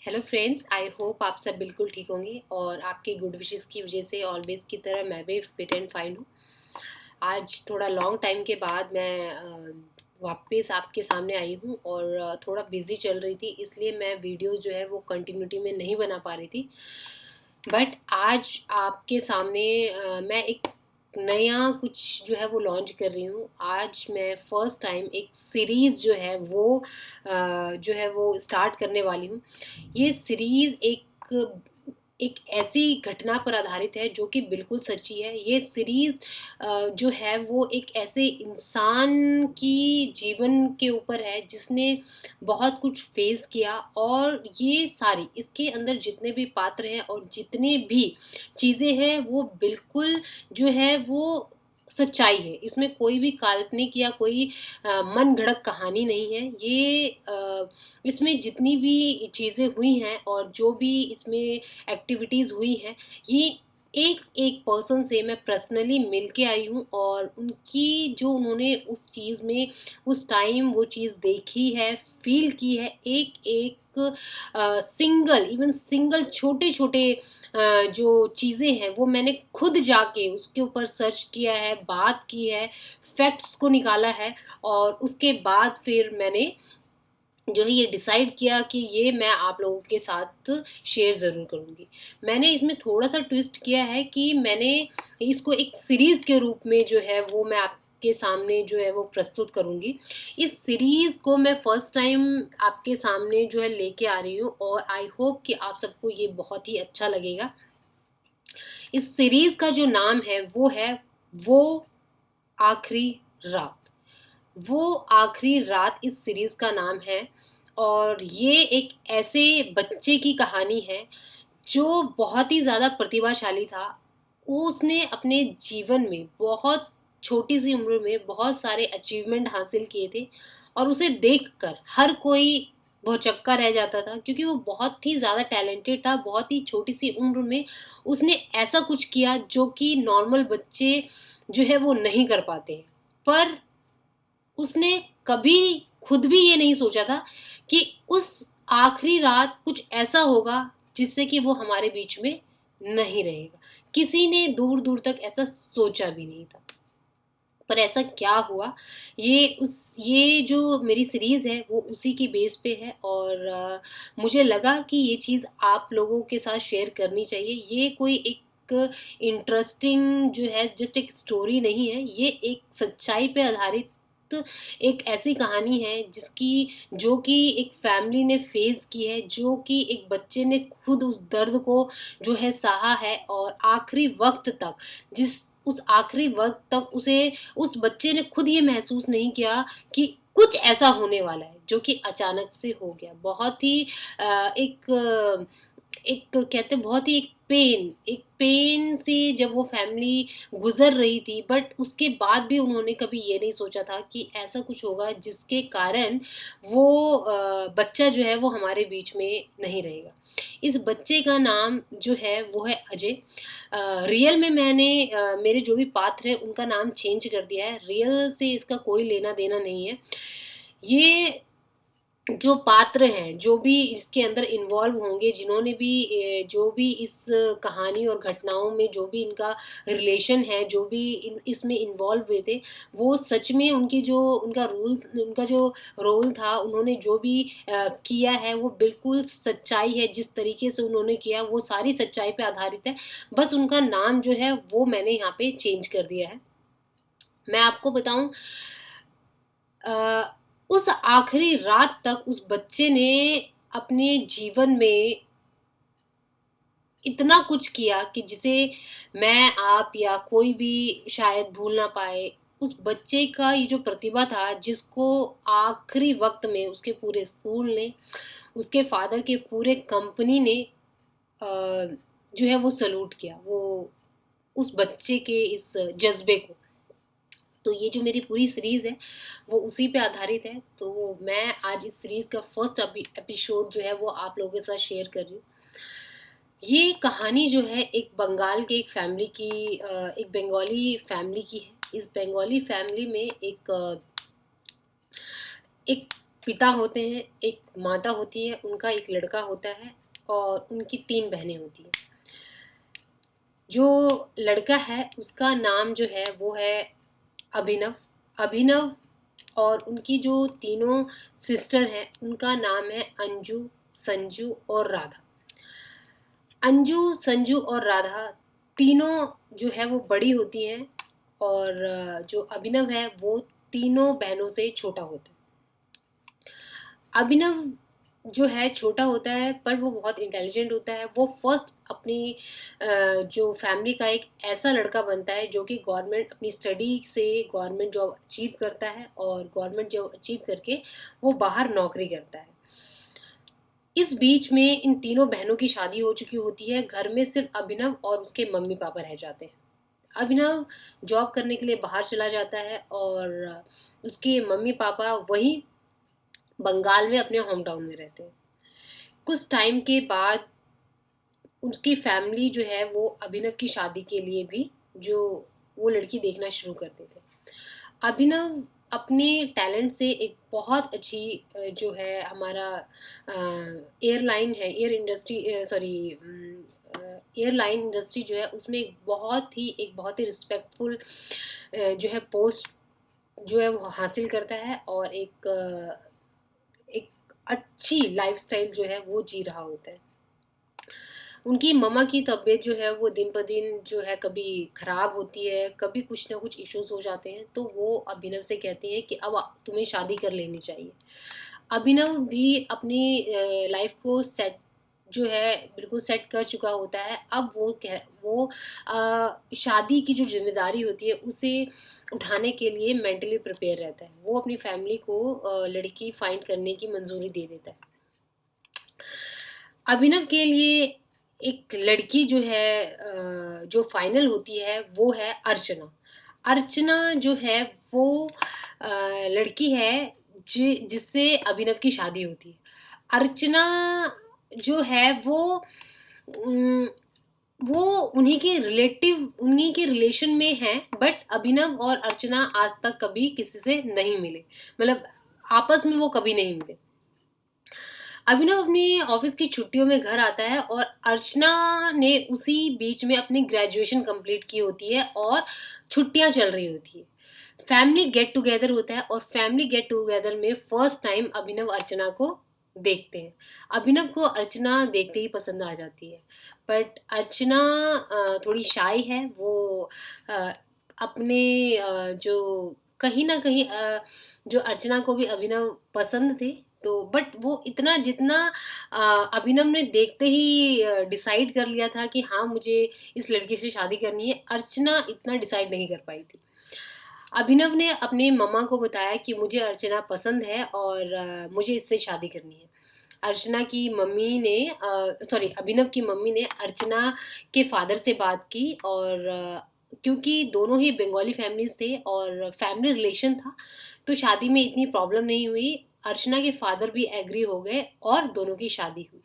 Hello friends, I hope आप सब बिल्कुल ठीक होंगे और आपके गुड विशेस की वजह से ऑलवेज की तरह मैं भी फिट एंड फाइन हूँ। आज थोड़ा लॉन्ग टाइम के बाद मैं वापस आपके सामने आई हूँ और थोड़ा बिजी चल रही थी, इसलिए मैं वीडियो जो है वो कंटिन्यूटी में नहीं बना पा रही थी। बट आज आपके सामने मैं एक नया कुछ जो है वो लॉन्च कर रही हूँ। आज मैं फर्स्ट टाइम एक सीरीज़ जो है वो जो है वो स्टार्ट करने वाली हूँ। ये सीरीज़ एक ऐसी घटना पर आधारित है जो कि बिल्कुल सच्ची है। ये सीरीज़ जो है वो एक ऐसे इंसान की जीवन के ऊपर है जिसने बहुत कुछ फेस किया, और ये सारी इसके अंदर जितने भी पात्र हैं और जितने भी चीज़ें हैं वो बिल्कुल जो है वो सच्चाई है। इसमें कोई भी काल्पनिक या कोई मन गढ़ंत कहानी नहीं है। ये इसमें जितनी भी चीज़ें हुई हैं और जो भी इसमें एक्टिविटीज़ हुई हैं, ये एक एक पर्सन से मैं पर्सनली मिल के आई हूँ, और उनकी जो उन्होंने उस चीज़ में उस टाइम वो चीज़ देखी है, फील की है, एक एक सिंगल इवन सिंगल छोटे छोटे जो चीज़ें हैं वो मैंने खुद जाके उसके ऊपर सर्च किया है, बात की है, फैक्ट्स को निकाला है, और उसके बाद फिर मैंने जो है ये डिसाइड किया कि ये मैं आप लोगों के साथ शेयर ज़रूर करूँगी। मैंने इसमें थोड़ा-सा ट्विस्ट किया है कि मैंने इसको एक सीरीज़ के रूप में जो है वो मैं आपके सामने जो है वो प्रस्तुत करूँगी। इस सीरीज़ को मैं फर्स्ट टाइम आपके सामने जो है लेके आ रही हूँ, और आई होप कि आप सबको ये बहुत ही अच्छा लगेगा। इस सीरीज़ का जो नाम है वो है वो आखिरी रात। वो आखिरी रात इस सीरीज़ का नाम है, और ये एक ऐसे बच्चे की कहानी है जो बहुत ही ज़्यादा प्रतिभाशाली था। उसने अपने जीवन में बहुत छोटी-सी उम्र में बहुत सारे अचीवमेंट हासिल किए थे, और उसे देखकर हर कोई भौंचक्का रह जाता था, क्योंकि वो बहुत ही ज़्यादा टैलेंटेड था। बहुत ही छोटी-सी उम्र में उसने ऐसा कुछ किया जो कि नॉर्मल बच्चे जो है वो नहीं कर पाते हैं। पर उसने कभी खुद भी ये नहीं सोचा था कि उस आखिरी रात कुछ ऐसा होगा जिससे कि वो हमारे बीच में नहीं रहेगा। किसी ने दूर-दूर तक ऐसा सोचा भी नहीं था। पर ऐसा क्या हुआ, ये जो मेरी सीरीज़ है वो उसी की बेस पे है, और मुझे लगा कि ये चीज़ आप लोगों के साथ शेयर करनी चाहिए। ये कोई एक इंटरेस्टिंग जो है जस्ट एक स्टोरी नहीं है, ये एक सच्चाई पे आधारित एक ऐसी कहानी है जो कि एक फैमिली ने फेस की है, जो कि एक बच्चे ने खुद उस दर्द को जो है सहा है, और आखिरी वक़्त तक जिस उस आखिरी वक़्त तक उसे उस बच्चे ने खुद ये महसूस नहीं किया कि कुछ ऐसा होने वाला है, जो कि अचानक से हो गया। बहुत ही एक कहते हैं बहुत ही एक पेन से जब वो फैमिली गुज़र रही थी, बट उसके बाद भी उन्होंने कभी ये नहीं सोचा था कि ऐसा कुछ होगा जिसके कारण वो बच्चा जो है वो हमारे बीच में नहीं रहेगा। इस बच्चे का नाम जो है वो है अजय। रियल में मैंने मेरे जो भी पात्र हैं उनका नाम चेंज कर दिया है, रियल से इसका कोई लेना-देना नहीं है। ये जो पात्र हैं, जो भी इसके अंदर इन्वॉल्व होंगे, जिन्होंने भी जो भी इस कहानी और घटनाओं में जो भी इनका रिलेशन है, जो भी इसमें इन्वॉल्व हुए थे, वो सच में उनका जो रोल था, उन्होंने जो भी किया है, वो बिल्कुल सच्चाई है। जिस तरीके से उन्होंने किया, वो सारी सच्चाई पे आधारित है। बस उनका नाम जो है, वो मैंने यहाँ पे चेंज कर दिया है। मैं आपको बताऊँ, अ, उस आखिरी रात तक उस बच्चे ने अपने जीवन में इतना कुछ किया कि जिसे मैं, आप या कोई भी शायद भूल ना पाए। उस बच्चे का ये जो प्रतिभा था, जिसको आखिरी वक़्त में उसके पूरे स्कूल ने, उसके फ़ादर के पूरे कंपनी ने जो है वो सैल्यूट किया। वो उस बच्चे के इस जज़्बे को। तो ये जो मेरी पूरी सीरीज़ है, वो उसी पे आधारित है। तो मैं आज इस सीरीज़ का फर्स्ट एपिसोड जो है वो आप लोगों के साथ शेयर कर रही हूँ। ये कहानी जो है एक बंगाल के एक बंगाली फैमिली की है। इस बंगाली फैमिली में एक पिता होते हैं, एक माता होती है, उनका एक लड़का होता है और उनकी 3 बहनें होती हैं। जो लड़का है उसका नाम जो है वो है अभिनव। अभिनव और उनकी जो तीनों सिस्टर हैं उनका नाम है अंजू, संजू और राधा। अंजू, संजू और राधा तीनों जो है वो बड़ी होती हैं और जो अभिनव है वो तीनों बहनों से छोटा होता है। अभिनव जो है छोटा होता है पर वो बहुत इंटेलिजेंट होता है। वो फर्स्ट अपनी जो फैमिली का एक ऐसा लड़का बनता है जो कि गवर्नमेंट अपनी स्टडी से गवर्नमेंट जॉब अचीव करता है और गवर्नमेंट जॉब अचीव करके वो बाहर नौकरी करता है। इस बीच में इन तीनों बहनों की शादी हो चुकी होती है। घर में सिर्फ अभिनव और उसके मम्मी पापा रह जाते हैं। अभिनव जॉब करने के लिए बाहर चला जाता है और उसके मम्मी पापा वहीं बंगाल में अपने होम टाउन में रहते हैं। कुछ टाइम के बाद उसकी फैमिली जो है वो अभिनव की शादी के लिए भी जो वो लड़की देखना शुरू कर देते हैं। अभिनव अपने टैलेंट से एक बहुत अच्छी जो है हमारा एयरलाइन है, एयरलाइन इंडस्ट्री जो है उसमें एक बहुत ही रिस्पेक्टफुल जो है पोस्ट जो है वो हासिल करता है और एक अच्छी लाइफस्टाइल जो है वो जी रहा होता है। उनकी मम्मा की तबीयत जो है वो दिन ब दिन जो है कभी ख़राब होती है, कभी कुछ ना कुछ इश्यूज़ हो जाते हैं, तो वो अभिनव से कहती हैं कि अब तुम्हें शादी कर लेनी चाहिए। अभिनव भी अपनी लाइफ को सेट जो है बिल्कुल सेट कर चुका होता है। अब वो शादी की जो ज़िम्मेदारी होती है उसे उठाने के लिए मेंटली प्रिपेयर रहता है। वो अपनी फैमिली को लड़की फाइंड करने की मंजूरी दे देता है। अभिनव के लिए एक लड़की जो है जो फाइनल होती है वो है अर्चना। अर्चना जो है वो लड़की है जिससे अभिनव की शादी होती है। अर्चना जो है उम, वो उन्हीं के रिलेशन में है, बट अभिनव और अर्चना आज तक कभी किसी से नहीं मिले, मतलब आपस में वो कभी नहीं मिले। अभिनव अपनी ऑफिस की छुट्टियों में घर आता है और अर्चना ने उसी बीच में अपनी ग्रेजुएशन कंप्लीट की होती है और छुट्टियां चल रही होती है। फैमिली गेट टुगेदर होता है और फैमिली गेट टुगेदर में फर्स्ट टाइम अभिनव अर्चना को देखते हैं। अभिनव को अर्चना देखते ही पसंद आ जाती है, बट अर्चना थोड़ी शाई है। वो अ, अपने जो कहीं ना कहीं जो अर्चना को भी अभिनव पसंद थे, तो बट वो इतना जितना अभिनव ने देखते ही डिसाइड कर लिया था कि हाँ मुझे इस लड़की से शादी करनी है, अर्चना इतना डिसाइड नहीं कर पाई थी। अभिनव ने अपने मम्मा को बताया कि मुझे अर्चना पसंद है और मुझे इससे शादी करनी है। अर्चना की मम्मी ने अभिनव की मम्मी ने अर्चना के फादर से बात की और क्योंकि दोनों ही बंगाली फैमिलीज थे और फैमिली रिलेशन था, तो शादी में इतनी प्रॉब्लम नहीं हुई। अर्चना के फादर भी एग्री हो गए और दोनों की शादी हुई।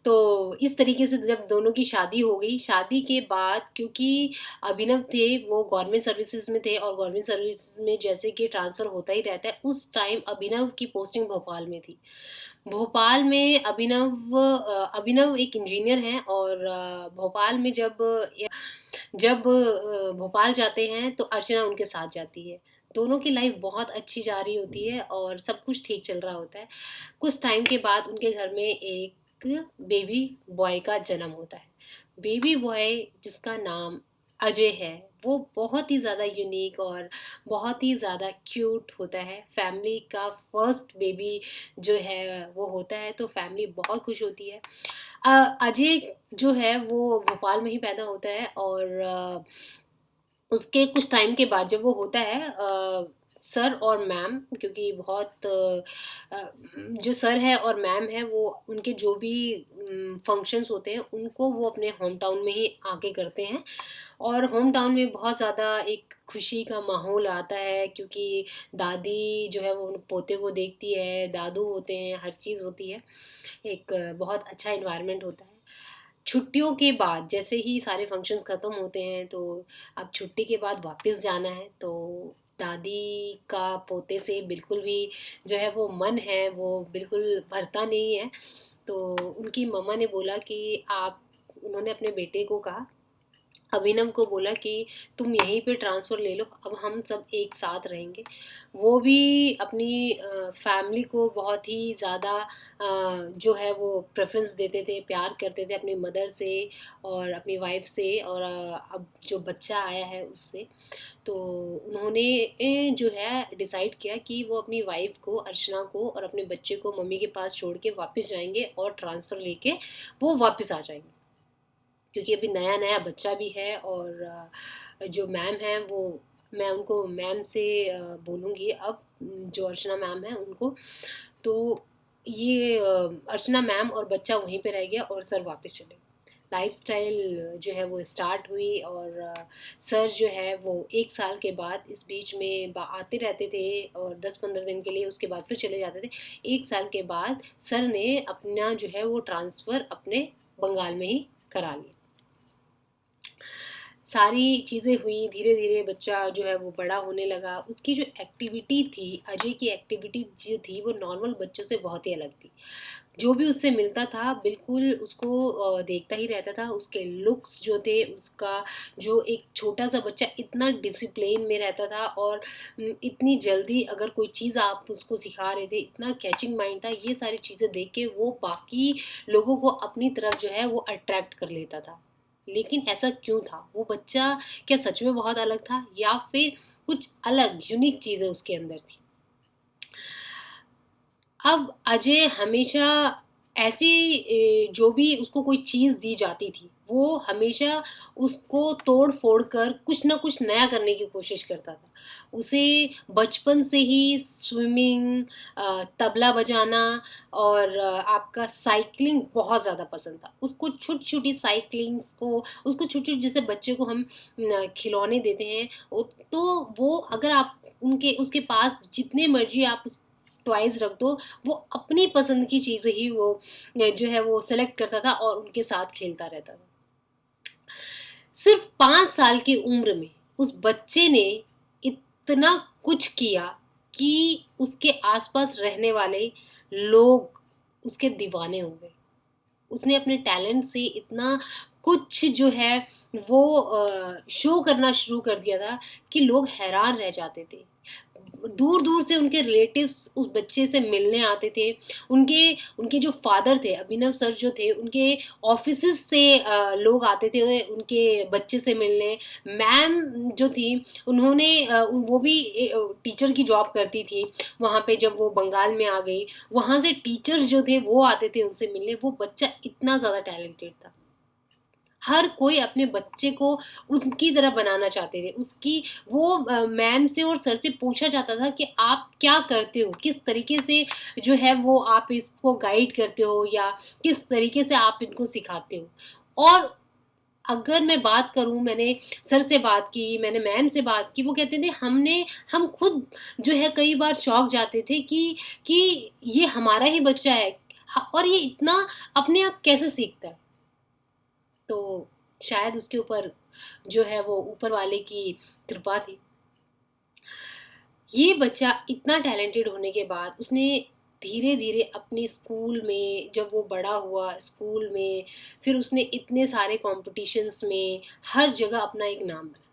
तो इस तरीके से जब दोनों की शादी हो गई, शादी के बाद क्योंकि अभिनव थे वो गवर्नमेंट सर्विसेज में थे और गवर्नमेंट सर्विस में जैसे कि ट्रांसफ़र होता ही रहता है, उस टाइम अभिनव की पोस्टिंग भोपाल में थी। भोपाल में अभिनव एक इंजीनियर हैं और भोपाल में जब भोपाल जाते हैं तो अर्चना उनके साथ जाती है। दोनों की लाइफ बहुत अच्छी जा रही होती है और सब कुछ ठीक चल रहा होता है। कुछ टाइम के बाद उनके घर में एक बेबी बॉय का जन्म होता है। बेबी बॉय जिसका नाम अजय है, वो बहुत ही ज़्यादा यूनिक और बहुत ही ज़्यादा क्यूट होता है। फैमिली का फर्स्ट बेबी जो है वो होता है, तो फैमिली बहुत खुश होती है। अजय जो है वो भोपाल में ही पैदा होता है और उसके कुछ टाइम के बाद जब वो होता है, सर और मैम, क्योंकि जो सर है और मैम है वो उनके जो भी फंक्शंस होते हैं उनको वो अपने होम टाउन में ही आके करते हैं और होम टाउन में बहुत ज़्यादा एक खुशी का माहौल आता है क्योंकि दादी जो है वो उन पोते को देखती है, दादू होते हैं, हर चीज़ होती है। एक बहुत अच्छा इन्वायरमेंट होता है। छुट्टियों के बाद जैसे ही सारे फंक्शंस ख़त्म होते हैं तो अब छुट्टी के बाद वापस जाना है, तो दादी का पोते से बिल्कुल भी जो है वो मन है वो बिल्कुल भरता नहीं है। तो उनकी मम्मा ने बोला कि आप उन्होंने अपने बेटे को कहा, अभिनव को बोला कि तुम यहीं पे ट्रांसफ़र ले लो, अब हम सब एक साथ रहेंगे। वो भी अपनी फैमिली को बहुत ही ज़्यादा जो है वो प्रेफ़रेंस देते थे, प्यार करते थे अपनी मदर से और अपनी वाइफ़ से और अब जो बच्चा आया है उससे। तो उन्होंने जो है डिसाइड किया कि वो अपनी वाइफ़ को, अर्चना को और अपने बच्चे को मम्मी के पास छोड़ के वापस जाएँगे और ट्रांसफ़र लेके वो वापस आ जाएँगे। क्योंकि अभी नया नया बच्चा भी है और जो मैम है वो, मैं उनको मैम से बोलूँगी अब, जो अर्चना मैम है उनको। तो ये अर्चना मैम और बच्चा वहीं पे रह गया और सर वापस चले। लाइफस्टाइल जो है वो स्टार्ट हुई और सर जो है वो 1 साल के बाद इस बीच में आते रहते थे और 10-15 दिन के लिए, उसके बाद फिर चले जाते थे। 1 साल के बाद सर ने अपना जो है वो ट्रांसफ़र अपने बंगाल में ही करा लिया। सारी चीज़ें हुई, धीरे धीरे बच्चा जो है वो बड़ा होने लगा। उसकी जो एक्टिविटी थी, अजय की एक्टिविटी जो थी वो नॉर्मल बच्चों से बहुत ही अलग थी। जो भी उससे मिलता था बिल्कुल उसको देखता ही रहता था। उसके लुक्स जो थे, उसका जो एक छोटा सा बच्चा इतना डिसिप्लिन में रहता था और इतनी जल्दी अगर कोई चीज़ आप उसको सिखा रहे थे, इतना कैचिंग माइंड था। ये सारी चीज़ें देख के वो बाकी लोगों को अपनी तरफ जो है वो अट्रैक्ट कर लेता था। लेकिन ऐसा क्यों था? वो बच्चा क्या सच में बहुत अलग था या फिर कुछ अलग यूनिक चीज़ें उसके अंदर थी? अब अजय हमेशा ऐसी जो भी उसको कोई चीज़ दी जाती थी, वो हमेशा उसको तोड़-फोड़ कर कुछ ना कुछ नया करने की कोशिश करता था। उसे बचपन से ही स्विमिंग, तबला बजाना और आपका साइक्लिंग बहुत ज़्यादा पसंद था। उसको छोटी-छोटी साइक्लिंग्स को, उसको छोटे-छोटे जैसे बच्चे को हम खिलौने देते हैं, तो वो अगर आप उनके उसके पास जितने मर्ज़ी आप उस टॉयज़ रख दो, वो अपनी पसंद की चीज़ें ही वो जो है वो सेलेक्ट करता था और उनके साथ खेलता रहता था। सिर्फ़ 5 साल की उम्र में उस बच्चे ने इतना कुछ किया कि उसके आस-पास रहने वाले लोग उसके दीवाने हो गए। उसने अपने टैलेंट से इतना कुछ जो है वो शो करना शुरू कर दिया था कि लोग हैरान रह जाते थे। दूर-दूर से उनके रिलेटिव्स उस बच्चे से मिलने आते थे। उनके उनके जो फादर थे, अभिनव सर जो थे, उनके ऑफ़िसेज़ से लोग आते थे उनके बच्चे से मिलने। मैम जो थी, उन्होंने वो भी टीचर की जॉब करती थी। वहाँ पे जब वो बंगाल में आ गई, वहाँ से टीचर्स जो थे वो आते थे उनसे मिलने। वो बच्चा इतना ज़्यादा टैलेंटेड था। हर कोई अपने बच्चे को उनकी तरह बनाना चाहते थे। उसकी वो मैम से और सर से पूछा जाता था कि आप क्या करते हो? किस तरीके से जो है वो आप इसको गाइड करते हो या किस तरीके से आप इनको सिखाते हो? और अगर मैं बात करूँ, मैंने सर से बात की, मैंने मैम से बात की, वो कहते थे हम खुद जो है कई बार चौंक जाते थे कि ये हमारा ही बच्चा है और ये इतना अपने आप कैसे सीखता है? तो शायद उसके ऊपर जो है वो ऊपर वाले की कृपा थी। ये बच्चा इतना टैलेंटेड होने के बाद उसने धीरे-धीरे अपने स्कूल में, जब वो बड़ा हुआ स्कूल में, फिर उसने इतने सारे कॉम्पिटिशन्स में हर जगह अपना एक नाम बनाया।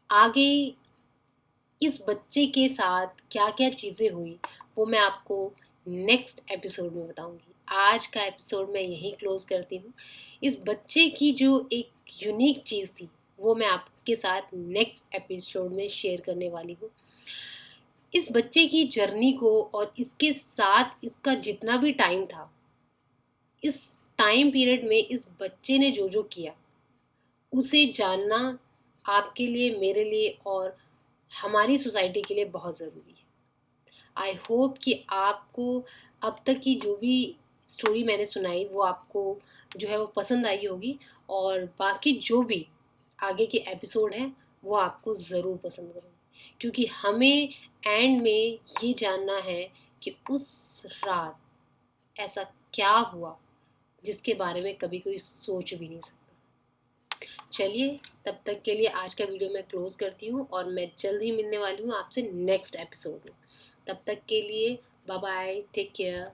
आगे इस बच्चे के साथ क्या-क्या चीज़ें हुई, वो मैं आपको नेक्स्ट एपिसोड में बताऊँगी। आज का एपिसोड मैं यहीं क्लोज़ करती हूँ। इस बच्चे की जो एक यूनिक चीज़ थी, वो मैं आपके साथ नेक्स्ट एपिसोड में शेयर करने वाली हूँ। इस बच्चे की जर्नी को और इसके साथ इसका जितना भी टाइम था, इस टाइम पीरियड में इस बच्चे ने जो-जो किया, उसे जानना आपके लिए, मेरे लिए और हमारी सोसाइटी के लिए बहुत ज़रूरी है। आई होप कि आपको अब तक की जो भी स्टोरी मैंने सुनाई वो आपको जो है वो पसंद आई होगी और बाकी जो भी आगे के एपिसोड हैं वो आपको ज़रूर पसंद करेंगे, क्योंकि हमें एंड में ये जानना है कि उस रात ऐसा क्या हुआ जिसके बारे में कभी कोई सोच भी नहीं सकता। चलिए, तब तक के लिए आज का वीडियो मैं क्लोज करती हूँ और मैं जल्द ही मिलने वाली हूँ आपसे नेक्स्ट एपिसोड में। तब तक के लिए बाय बाय, टेक केयर।